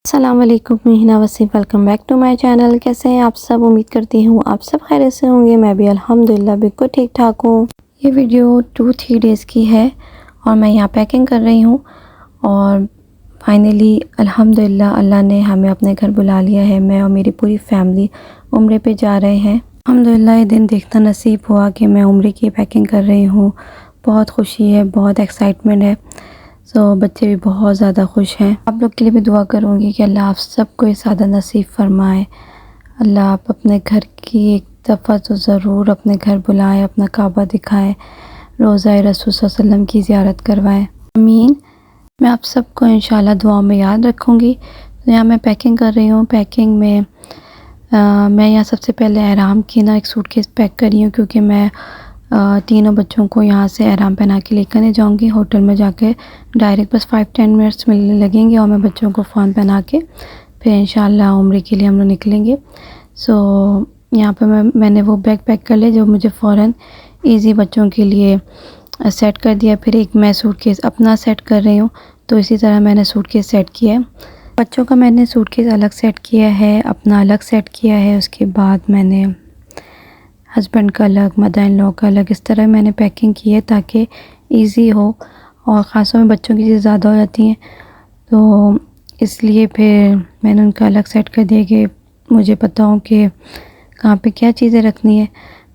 अस्सलाम वालेकुम, Meena Waseem. Welcome back to my channel. कैसे हैं आप सब? उम्मीद करती हूँ आप सब खैरियत से होंगे। मैं भी अल्हम्दुलिल्लाह बिल्कुल ठीक ठाक हूँ। ये वीडियो 2-3 डेज़ की है और मैं यहाँ पैकिंग कर रही हूँ और फाइनली अल्हम्दुलिल्लाह अल्लाह ने हमें अपने घर बुला लिया है। मैं और मेरी पूरी फैमिली उम्रे पे जा रहे हैं। अल्हम्दुलिल्लाह ये दिन देखना नसीब हुआ कि मैं उम्रे की पैकिंग कर रही हूँ। बहुत खुशी है, बहुत एक्साइटमेंट है। बच्चे भी बहुत ज़्यादा खुश हैं। आप लोग के लिए भी दुआ करूँगी कि अल्लाह आप सबको ये सादा नसीब फरमाए। अल्लाह आप अपने घर की एक दफ़ा तो ज़रूर अपने घर बुलाएं, अपना काबा दिखाएं, रोज़ा रसूल सल्लल्लाहु अलैहि वसल्लम की ज़ियारत करवाएं। आमीन। मैं आप सबको इंशाल्लाह दुआ में याद रखूँगी। तो यहाँ मैं पैकिंग कर रही हूँ। पैकिंग में मैं यहाँ सबसे पहले एहराम की एक सूटकेस पैक कर रही हूँ, क्योंकि मैं तीनों बच्चों को यहाँ से एहराम पहना के लेकर नहीं जाऊँगी। होटल में जाके डायरेक्ट बस 5-10 मिनट्स मिलने लगेंगे और मैं बच्चों को फ़ोन पहना के फिर इंशाल्लाह उम्रे के लिए हम लोग निकलेंगे। यहाँ पे मैंने वो बैग पैक कर लिया जो मुझे फ़ौरन इजी बच्चों के लिए सेट कर दिया। फिर एक मैं सूटकेस अपना सेट कर रही हूँ, तो इसी तरह मैंने सूटकेस सेट किया है। बच्चों का मैंने सूटकेस अलग सेट किया है, अपना अलग सेट किया है। उसके बाद मैंने हस्बैंड का अलग, मदर इन लॉ का अलग, इस तरह मैंने पैकिंग की है ताकि इजी हो। और ख़ासतौर में बच्चों की चीज़ें ज़्यादा हो जाती हैं, तो इसलिए फिर मैंने उनका अलग सेट कर दिया कि मुझे पता हो कि कहाँ पे क्या चीज़ें रखनी है।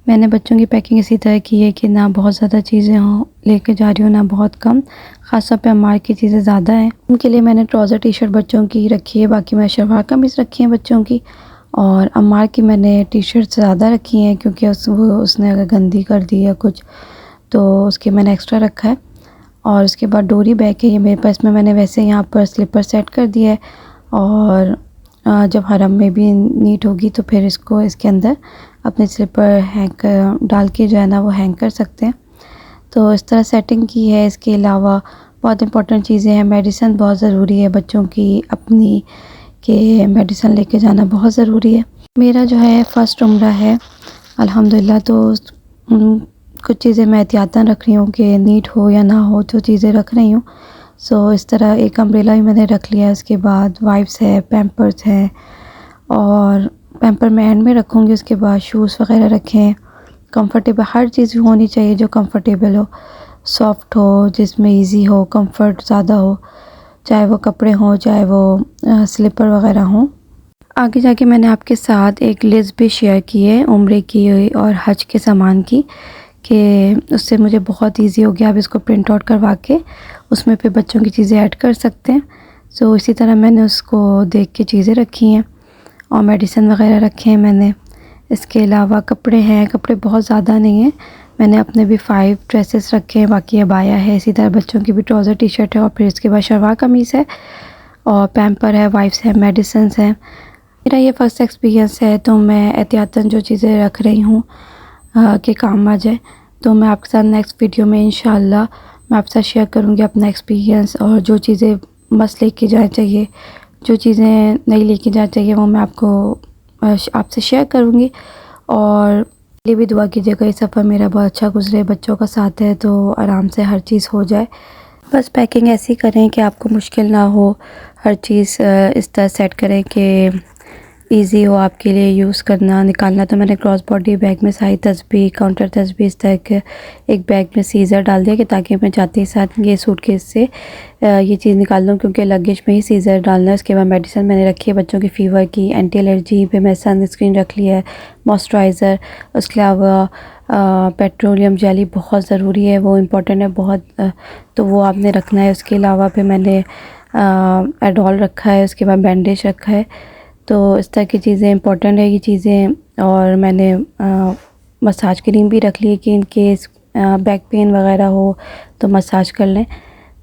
मैंने बच्चों की पैकिंग इसी तरह की है कि ना बहुत ज़्यादा चीज़ें हों लेके जा रही हूँ, ना बहुत कम। ख़ासतौर पे अम्मार की चीज़ें ज़्यादा हैं, उनके लिए मैंने ट्राउज़र टी शर्ट बच्चों की रखी है। बाकी मैं शलवार कमीज़ रखी है बच्चों की, और अम्मार की मैंने टी शर्ट ज़्यादा रखी हैं क्योंकि उसने अगर गंदी कर दी है कुछ तो उसके मैंने एक्स्ट्रा रखा है। और उसके बाद डोरी बैग है ये मेरे पास में, मैंने वैसे यहाँ पर स्लीपर सेट कर दिया है। और जब हरम में भी नीट होगी तो फिर इसके अंदर अपने स्लीपर हैंग डाल के जो है ना वो हैंग कर सकते हैं। तो इस तरह सेटिंग की है। इसके अलावा बहुत इंपॉर्टेंट चीज़ें हैं। मेडिसिन बहुत ज़रूरी है बच्चों की अपनी, कि मेडिसिन लेके जाना बहुत ज़रूरी है। मेरा जो है फ़र्स्ट उम्रा है अल्हम्दुलिल्लाह, तो कुछ चीज़ें मैं एहतियातन रख रही हूँ कि नीट हो या ना हो, तो चीज़ें रख रही हूँ। इस तरह एक अम्ब्रेला भी मैंने रख लिया है। उसके बाद वाइप्स है, पैम्पर्स है, और पैम्पर मैं एंड में रखूँगी। उसके बाद शूज़ वग़ैरह रखे हैं। कंफर्टेबल हर चीज़ होनी चाहिए जो कंफर्टेबल हो, सॉफ्ट हो, जिसमें इजी हो, कंफर्ट ज़्यादा हो, चाहे वो कपड़े हों चाहे वो स्लीपर वग़ैरह हों। आगे जाके मैंने आपके साथ एक लिस्ट भी शेयर की है उम्रे की और हज के सामान की, कि उससे मुझे बहुत इजी हो गया। आप इसको प्रिंट आउट करवा के उसमें फिर बच्चों की चीज़ें ऐड कर सकते हैं। इसी तरह मैंने उसको देख के चीज़ें रखी हैं और मेडिसिन वग़ैरह रखे हैं मैंने। इसके अलावा कपड़े हैं, कपड़े बहुत ज़्यादा नहीं हैं। मैंने अपने भी 5 ड्रेसेस रखे हैं, बाकी अबाया है, इसी तरह बच्चों की भी ट्राउज़र टी शर्ट है, और फिर इसके बाद शलवार कमीज़ है, और पैम्पर है, वाइप्स है, मेडिसिन्स हैं। मेरा ये फ़र्स्ट एक्सपीरियंस है, तो मैं एहतियातन जो चीज़ें रख रही हूँ कि काम आ जाए। तो मैं आपके साथ नेक्स्ट वीडियो में इंशाल्लाह मैं आपके साथ शेयर करूँगी अपना एक्सपीरियंस, और जो चीज़ें मस्ट लेके जाना चाहिए, जो चीज़ें नहीं लेके जाना चाहिए, वो मैं आपको आपसे शेयर करूँगी। और ये भी दुआ कीजिएगा ये सफ़र मेरा बहुत अच्छा गुजरे। बच्चों का साथ है तो आराम से हर चीज़ हो जाए। बस पैकिंग ऐसी करें कि आपको मुश्किल ना हो। हर चीज़ इस तरह सेट करें कि इजी हो आपके लिए यूज़ करना निकालना। तो मैंने क्रॉस बॉडी बैग में सारी तस्बीह, काउंटर तस्बीह इस तरह के एक बैग में सीज़र डाल दिया कि ताकि मैं जाते ही साथ ये सूटकेस से ये चीज़ निकाल दूँ, क्योंकि लगेज में ही सीज़र डालना है। उसके बाद मेडिसिन मैंने रखी है बच्चों की फ़ीवर की, एंटी एलर्जी पे मैं सनस्क्रीन रख लिया है, मॉइस्चराइज़र। उसके अलावा पेट्रोलियम जेली बहुत ज़रूरी है, वो इम्पोर्टेंट है बहुत, तो वो आपने रखना है। उसके अलावा फिर मैंने एडोल रखा है, उसके बाद बैंडेज रखा है। तो इस तरह की चीज़ें इंपॉर्टेंट है ये चीज़ें। और मैंने मसाज क्रीम भी रख ली है कि इन केस बैक पेन वग़ैरह हो तो मसाज कर लें।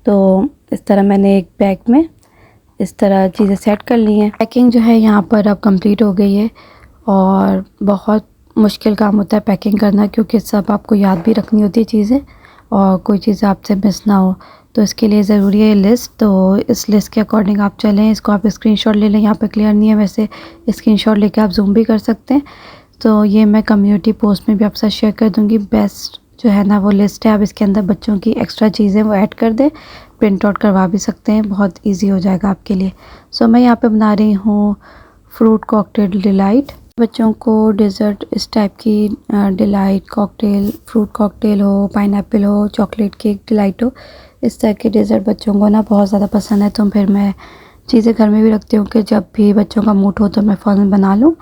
तो इस तरह मैंने एक बैग में इस तरह चीज़ें सेट कर ली हैं। पैकिंग जो है यहाँ पर अब कंप्लीट हो गई है, और बहुत मुश्किल काम होता है पैकिंग करना, क्योंकि सब आपको याद भी रखनी होती है चीज़ें, और कोई चीज़ आपसे मिस ना हो। तो इसके लिए ज़रूरी है लिस्ट। तो इस लिस्ट के अकॉर्डिंग आप चलें। इसको आप स्क्रीनशॉट ले लें, यहाँ पे क्लियर नहीं है, वैसे स्क्रीनशॉट लेके आप जूम भी कर सकते हैं। तो ये मैं कम्युनिटी पोस्ट में भी आपसे शेयर कर दूँगी। बेस्ट जो है ना वो लिस्ट है, आप इसके अंदर बच्चों की एक्स्ट्रा चीज़ें वो ऐड कर दें। प्रिंट आउट करवा भी सकते हैं, बहुत इजी हो जाएगा आपके लिए। सो मैं यहाँ पे बना रही हूँ फ्रूट कॉकटेल डिलाइट। बच्चों को डिज़र्ट इस टाइप की डिलाइट कॉकटेल, फ्रूट कॉकटेल हो, पाइनएप्पल हो, चॉकलेट केक डिलाइट हो, इस तरह के डिज़र्ट बच्चों को ना बहुत ज़्यादा पसंद है। तो फिर मैं चीज़ें घर में भी रखती हूँ कि जब भी बच्चों का मूड हो तो मैं फ़ौरन बना लूँ।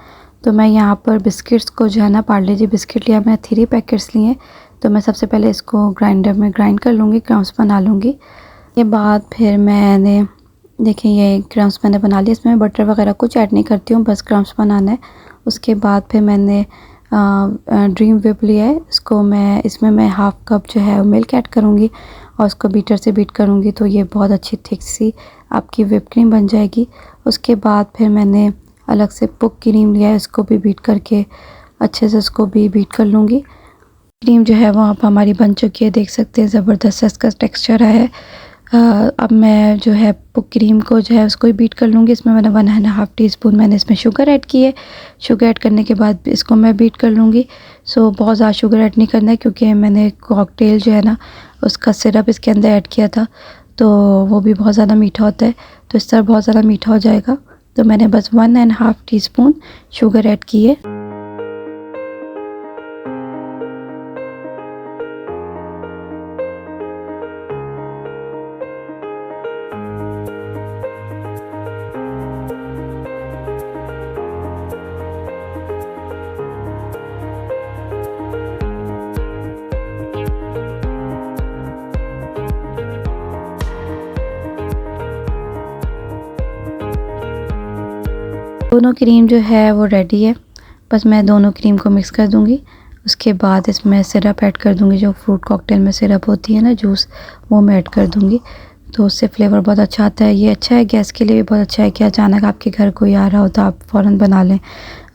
तो मैं यहाँ पर बिस्किट्स को जो है ना, पार्ले जी बिस्किट लिया, मैं 3 पैकेट्स लिए। तो मैं सबसे पहले इसको ग्राइंडर में ग्राइंड कर लूँगी, क्रम्स बना लूँगी। के बाद फिर मैंने देखिए ये क्रम्स मैंने बना लिया। इसमें बटर वगैरह कुछ ऐड नहीं करती हूँ, बस क्रम्स बनाना है। उसके बाद फिर मैंने ड्रीम व्हिप लिया है। इसमें मैं हाफ़ कप जो है मिल्क ऐड करूँगी और उसको बीटर से बीट करूँगी, तो ये बहुत अच्छी थिक सी आपकी व्हिप क्रीम बन जाएगी। उसके बाद फिर मैंने अलग से पुक क्रीम लिया है, इसको भी बीट करके अच्छे से इसको भी बीट कर लूँगी। क्रीम जो है वहाँ पर हमारी बन चुकी है, देख सकते हैं ज़बरदस्त इसका टेक्सचर है। अब मैं जो है पुक क्रीम को जो है उसको ही बीट कर लूँगी। इसमें मैंने 1.5 टीस्पून मैंने इसमें शुगर ऐड की है। शुगर ऐड करने के बाद इसको मैं बीट कर लूँगी। सो बहुत ज़्यादा शुगर ऐड नहीं करना है, क्योंकि मैंने कॉकटेल जो है ना उसका सिरप इसके अंदर ऐड किया था, तो वो भी बहुत ज़्यादा मीठा होता है, तो इस तरह बहुत ज़्यादा मीठा हो जाएगा। तो मैंने बस 1.5 टीस्पून शुगर ऐड की है। दोनों क्रीम जो है वो रेडी है, बस मैं दोनों क्रीम को मिक्स कर दूंगी। उसके बाद इसमें सिरप ऐड कर दूंगी, जो फ्रूट कॉकटेल में सिरप होती है ना, जूस, वो मैं ऐड कर दूंगी। तो उससे फ्लेवर बहुत अच्छा आता है। ये अच्छा है, गैस के लिए भी बहुत अच्छा है कि अचानक आपके घर कोई आ रहा हो तो आप फ़ौरन बना लें।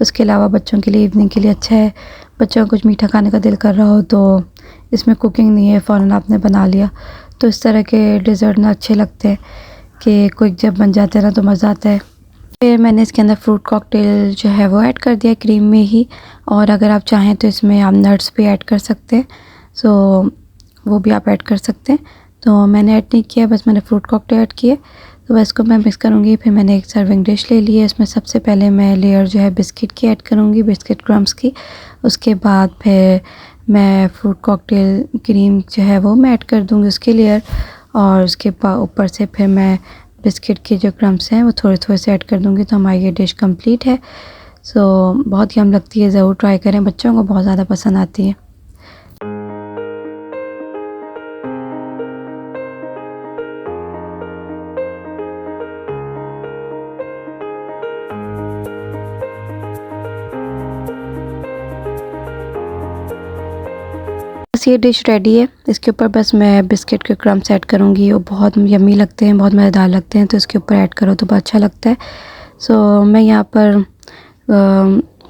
उसके अलावा बच्चों के लिए इवनिंग के लिए अच्छा है, बच्चों को कुछ मीठा खाने का दिल कर रहा हो तो इसमें कुकिंग नहीं है, फ़ौरन आपने बना लिया। तो इस तरह के डिज़र्ट ना अच्छे लगते हैं कि क्विक जब बन जाते हैं ना तो मज़ा आता है। फिर मैंने इसके अंदर फ्रूट कॉकटेल जो है वो ऐड कर दिया क्रीम में ही, और अगर आप चाहें तो इसमें आप नट्स भी ऐड कर सकते हैं, सो वो भी आप ऐड कर सकते हैं। तो मैंने ऐड नहीं किया, बस मैंने फ्रूट कॉकटेल ऐड किए। तो बस इसको मैं मिक्स करूँगी। फिर मैंने एक सर्विंग डिश ले ली है, इसमें सबसे पहले मैं लेयर जो है बिस्किट की ऐड करूँगी, बिस्किट क्रम्स की। उसके बाद फिर मैं फ्रूट कॉकटेल क्रीम जो है वो मैं ऐड कर दूँगी उसकी लेयर, और उसके ऊपर से फिर मैं बिस्किट के जो क्रम्स हैं वो थोड़े थोड़े से ऐड कर दूँगी। तो हमारी ये डिश कंप्लीट है। सो बहुत यम लगती है, ज़रूर ट्राई करें, बच्चों को बहुत ज़्यादा पसंद आती है। बस ये डिश रेडी है। इसके ऊपर बस मैं बिस्किट के क्रम्स ऐड करूँगी, वो बहुत यम्मी लगते हैं, बहुत मज़ेदार लगते हैं, तो इसके ऊपर ऐड करो तो बहुत अच्छा लगता है। सो मैं यहाँ पर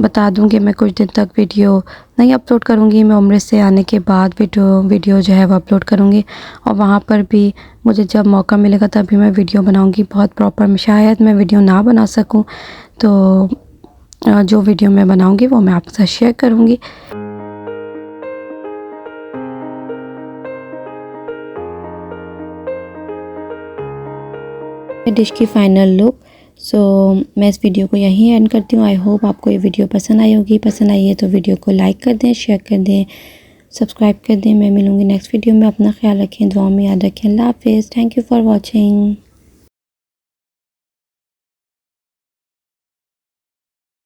बता दूँ कि मैं कुछ दिन तक वीडियो नहीं अपलोड करूँगी। मैं उम्र से आने के बाद वीडियो जो है वो अपलोड करूँगी, और वहाँ पर भी मुझे जब मौका मिलेगा तभी मैं वीडियो बनाऊँगी बहुत प्रॉपर। शायद मैं वीडियो ना बना सकूँ, तो जो वीडियो मैं बनाऊँगी वो मैं आपके साथ शेयर करूँगी। डिश की फाइनल लुक। सो मैं इस वीडियो को यहीं एंड करती हूँ। आई होप आपको ये वीडियो पसंद आई होगी। पसंद आई है तो वीडियो को लाइक कर दें, शेयर कर दें, सब्सक्राइब कर दें। मैं मिलूँगी नेक्स्ट वीडियो में। अपना ख्याल रखें, दुआ में याद रखें। अल्लाह हाफ़िज़। Thank you for watching.